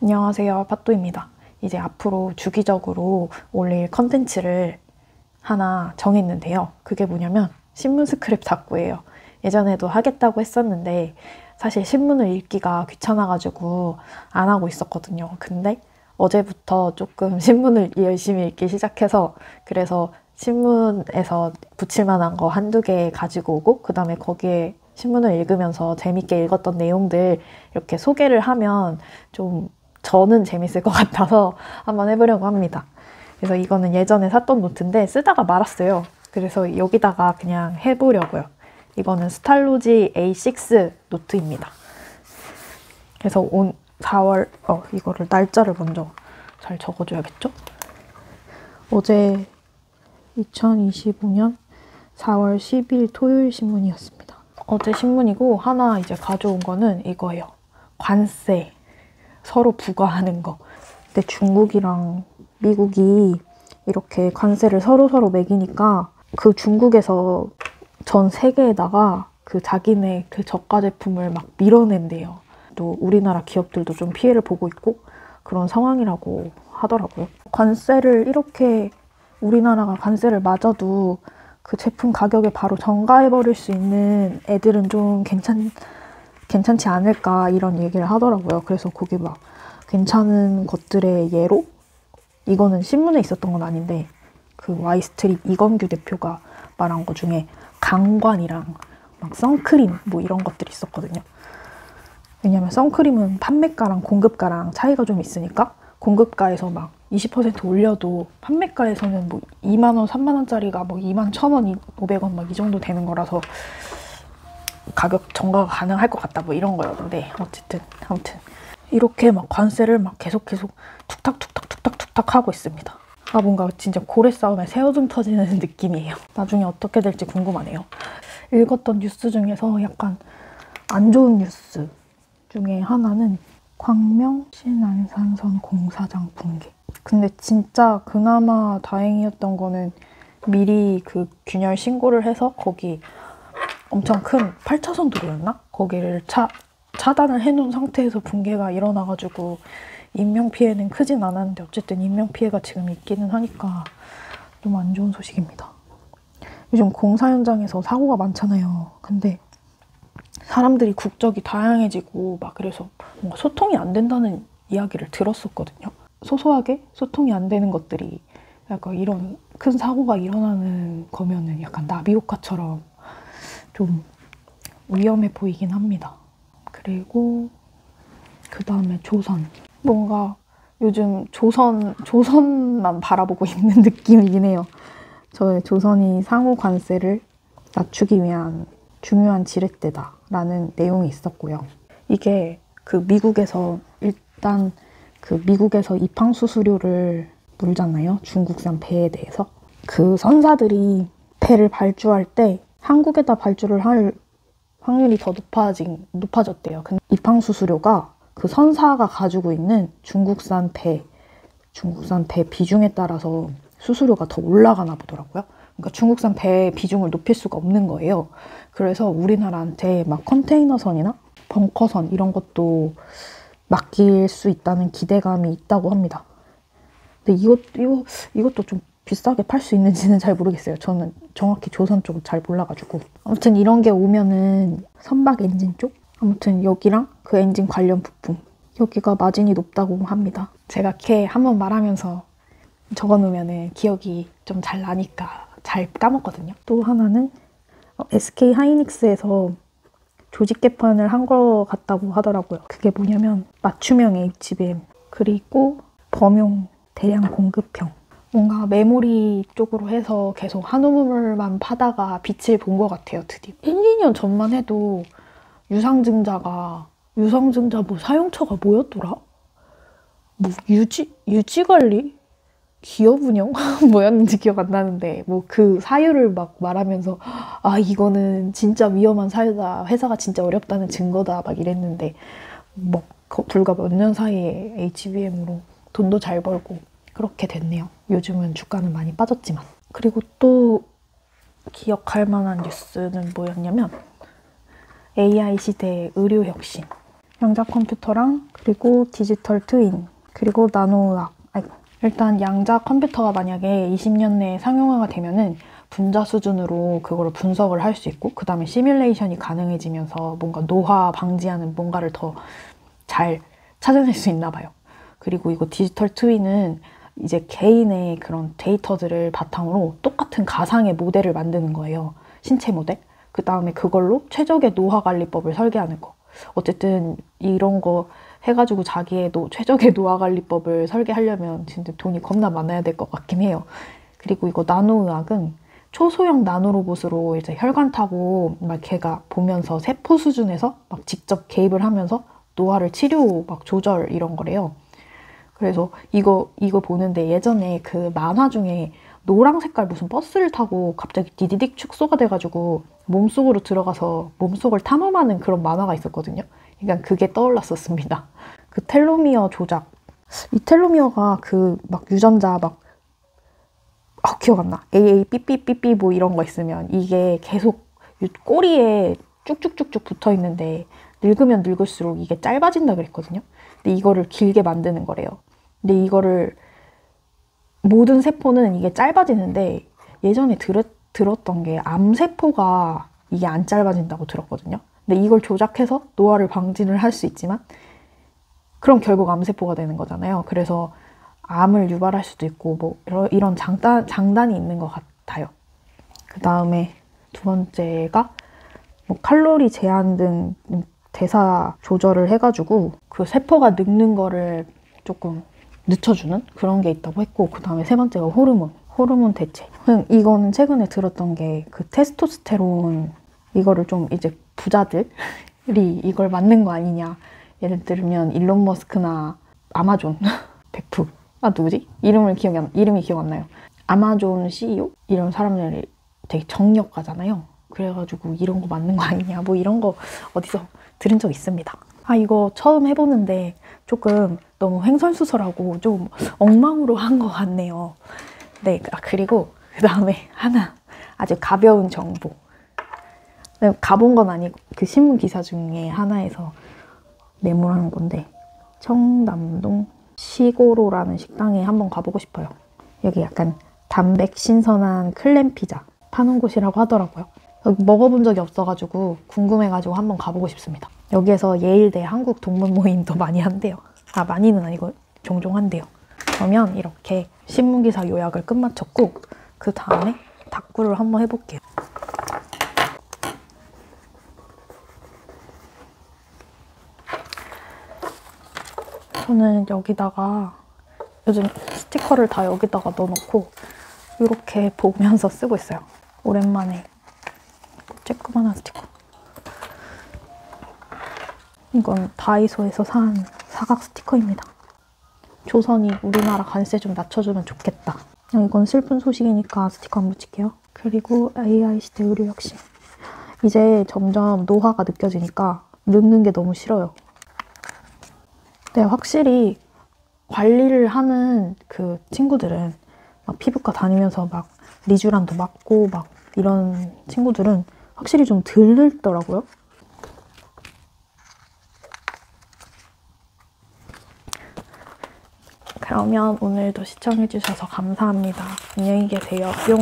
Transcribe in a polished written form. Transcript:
안녕하세요, 팟도입니다. 이제 앞으로 주기적으로 올릴 컨텐츠를 하나 정했는데요. 그게 뭐냐면 신문 스크랩 닦기예요. 예전에도 하겠다고 했었는데 사실 신문을 읽기가 귀찮아가지고 안 하고 있었거든요. 근데 어제부터 조금 신문을 열심히 읽기 시작해서 그래서 신문에서 붙일 만한 거 한두 개 가지고 오고 그 다음에 거기에 신문을 읽으면서 재밌게 읽었던 내용들 이렇게 소개를 하면 좀 저는 재밌을 것 같아서 한번 해보려고 합니다. 그래서 이거는 예전에 샀던 노트인데 쓰다가 말았어요. 그래서 여기다가 그냥 해보려고요. 이거는 스탈로지 A6 노트입니다. 그래서 온 4월, 이거를 날짜를 먼저 잘 적어줘야겠죠? 어제 2025년 4월 10일 토요일 신문이었습니다. 어제 신문이고 하나 이제 가져온 거는 이거예요. 관세. 서로 부과하는 거. 근데 중국이랑 미국이 이렇게 관세를 서로 매기니까 그 중국에서 전 세계에다가 그 자기네 그 저가 제품을 막 밀어낸대요. 또 우리나라 기업들도 좀 피해를 보고 있고 그런 상황이라고 하더라고요. 관세를 이렇게 우리나라가 관세를 맞아도 그 제품 가격에 바로 전가해버릴 수 있는 애들은 좀 괜찮지 않을까 이런 얘기를 하더라고요. 그래서 거기 막 괜찮은 것들의 예로 이거는 신문에 있었던 건 아닌데 그 와이스트릿 이건규 대표가 말한 거 중에 강관이랑 막 선크림 뭐 이런 것들이 있었거든요. 왜냐면 선크림은 판매가랑 공급가랑 차이가 좀 있으니까 공급가에서 막 20% 올려도 판매가에서는 뭐 2만 원, 3만 원짜리가 뭐 2만 1,000원, 500원 막 이 정도 되는 거라서 가격 전가가 가능할 것 같다 뭐 이런 거였는데 어쨌든 아무튼 이렇게 막 관세를 막 계속 툭탁 하고 있습니다. 아 뭔가 진짜 고래 싸움에 새우등 터지는 느낌이에요. 나중에 어떻게 될지 궁금하네요. 읽었던 뉴스 중에서 약간 안 좋은 뉴스 중에 하나는 광명 신안산선 공사장 붕괴. 근데 진짜 그나마 다행이었던 거는 미리 그 균열 신고를 해서 거기 엄청 큰 8차선 도로였나? 거기를 차단을 해놓은 상태에서 붕괴가 일어나가지고 인명피해는 크진 않았는데 어쨌든 인명피해가 지금 있기는 하니까 좀 안 좋은 소식입니다. 요즘 공사 현장에서 사고가 많잖아요. 근데 사람들이 국적이 다양해지고 막 그래서 뭔가 소통이 안 된다는 이야기를 들었었거든요. 소소하게 소통이 안 되는 것들이 약간 이런 큰 사고가 일어나는 거면은 약간 나비 효과처럼 좀 위험해 보이긴 합니다. 그리고 그 다음에 조선. 뭔가 요즘 조선만 바라보고 있는 느낌이긴 해요. 저의 조선이 상호 관세를 낮추기 위한 중요한 지렛대다라는 내용이 있었고요. 이게 그 미국에서 일단 그 미국에서 입항 수수료를 물잖아요. 중국산 배에 대해서. 그 선사들이 배를 발주할 때 한국에다 발주를 할 확률이 더 높아졌대요. 근데 입항 수수료가 그 선사가 가지고 있는 중국산 배 비중에 따라서 수수료가 더 올라가나 보더라고요. 그러니까 중국산 배의 비중을 높일 수가 없는 거예요. 그래서 우리나라한테 막 컨테이너선이나 벙커선 이런 것도 맡길 수 있다는 기대감이 있다고 합니다. 근데 이것도 좀 비싸게 팔 수 있는지는 잘 모르겠어요. 저는 정확히 조선 쪽을 잘 몰라가지고. 아무튼 이런 게 오면은 선박 엔진 쪽? 아무튼 여기랑 그 엔진 관련 부품. 여기가 마진이 높다고 합니다. 제가 걔 한번 말하면서 적어놓으면 기억이 좀 잘 나니까 잘 까먹거든요. 또 하나는 SK 하이닉스에서 조직 개편을 한 거 같다고 하더라고요. 그게 뭐냐면 맞춤형 HBM 그리고 범용 대량 공급형. 뭔가 메모리 쪽으로 해서 계속 한우물만 파다가 빛을 본 것 같아요, 드디어. 1, 2년 전만 해도 유상증자 뭐 사용처가 뭐였더라? 뭐 유지관리? 기업 운영? 뭐였는지 기억 안 나는데 뭐 그 사유를 막 말하면서 아 이거는 진짜 위험한 사유다. 회사가 진짜 어렵다는 증거다. 막 이랬는데 뭐 불과 몇 년 사이에 HBM으로 돈도 잘 벌고 그렇게 됐네요. 요즘은 주가는 많이 빠졌지만. 그리고 또 기억할 만한 뉴스는 뭐였냐면 AI 시대의 의료 혁신. 양자 컴퓨터랑 그리고 디지털 트윈 그리고 나노의학. 일단 양자 컴퓨터가 만약에 20년 내에 상용화가 되면은 분자 수준으로 그거를 분석을 할 수 있고 그 다음에 시뮬레이션이 가능해지면서 뭔가 노화 방지하는 뭔가를 더 잘 찾아낼 수 있나 봐요. 그리고 이거 디지털 트윈은 이제 개인의 그런 데이터들을 바탕으로 똑같은 가상의 모델을 만드는 거예요. 신체 모델. 그 다음에 그걸로 최적의 노화 관리법을 설계하는 거. 어쨌든 이런 거 해가지고 자기의 최적의 노화 관리법을 설계하려면 진짜 돈이 겁나 많아야 될 것 같긴 해요. 그리고 이거 나노의학은 초소형 나노로봇으로 이제 혈관 타고 막 걔가 보면서 세포 수준에서 막 직접 개입을 하면서 노화를 치료 막 조절 이런 거래요. 그래서 이거 보는데 예전에 그 만화 중에 노랑 색깔 무슨 버스를 타고 갑자기 디디딕 축소가 돼가지고 몸속으로 들어가서 몸속을 탐험하는 그런 만화가 있었거든요. 그러니까 그게 떠올랐었습니다. 그 텔로미어 조작. 이 텔로미어가 그 막 유전자 기억 안 나. AA 삐삐삐삐 뭐 이런 거 있으면 이게 계속 꼬리에 쭉쭉쭉쭉 붙어 있는데 늙으면 늙을수록 이게 짧아진다 그랬거든요. 근데 이거를 길게 만드는 거래요. 근데 이거를 모든 세포는 이게 짧아지는데 예전에 들었던 게 암세포가 이게 안 짧아진다고 들었거든요. 근데 이걸 조작해서 노화를 방지를 할 수 있지만 그럼 결국 암세포가 되는 거잖아요. 그래서 암을 유발할 수도 있고 뭐 이런 장단이 있는 것 같아요. 그 다음에 두 번째가 뭐 칼로리 제한 등 대사 조절을 해가지고 그 세포가 늙는 거를 조금 늦춰주는 그런 게 있다고 했고 그 다음에 세 번째가 호르몬 대체. 이거는 최근에 들었던 게 그 테스토스테론 이거를 좀 이제 부자들이 이걸 맞는 거 아니냐. 예를 들면 일론 머스크나 아마존 베프 누구지? 이름이 기억 안 나요. 아마존 CEO? 이런 사람들이 되게 정력가잖아요. 그래가지고 이런 거 맞는 거 아니냐 뭐 이런 거 어디서 들은 적 있습니다. 이거 처음 해보는데 조금 너무 횡설수설하고 좀 엉망으로 한 것 같네요. 네, 그리고 그 다음에 하나 아주 가벼운 정보. 가본 건 아니고 그 신문 기사 중에 하나에서 메모하는 건데 청담동 시고로라는 식당에 한번 가보고 싶어요. 여기 약간 담백 신선한 클램 피자 파는 곳이라고 하더라고요. 여기 먹어본 적이 없어가지고 궁금해가지고 한번 가보고 싶습니다. 여기에서 예일대 한국 동문 모임도 많이 한대요. 많이는 아니고 종종 한대요. 그러면 이렇게 신문기사 요약을 끝마쳤고 그 다음에 닭구를 한번 해볼게요. 저는 여기다가 요즘 스티커를 다 여기다가 넣어놓고 이렇게 보면서 쓰고 있어요. 오랜만에 쬐끄만한 스티커. 이건 다이소에서 산 사각 스티커입니다. 조선이 우리나라 관세 좀 낮춰주면 좋겠다. 이건 슬픈 소식이니까 스티커 안 붙일게요. 그리고 AI 시대 의료 혁신. 이제 점점 노화가 느껴지니까 늙는 게 너무 싫어요. 네, 확실히 관리를 하는 그 친구들은 막 피부과 다니면서 막 리쥬란도 맞고 막 이런 친구들은 확실히 좀 덜 늙더라고요. 그러면 오늘도 시청해주셔서 감사합니다. 안녕히 계세요. 뿅.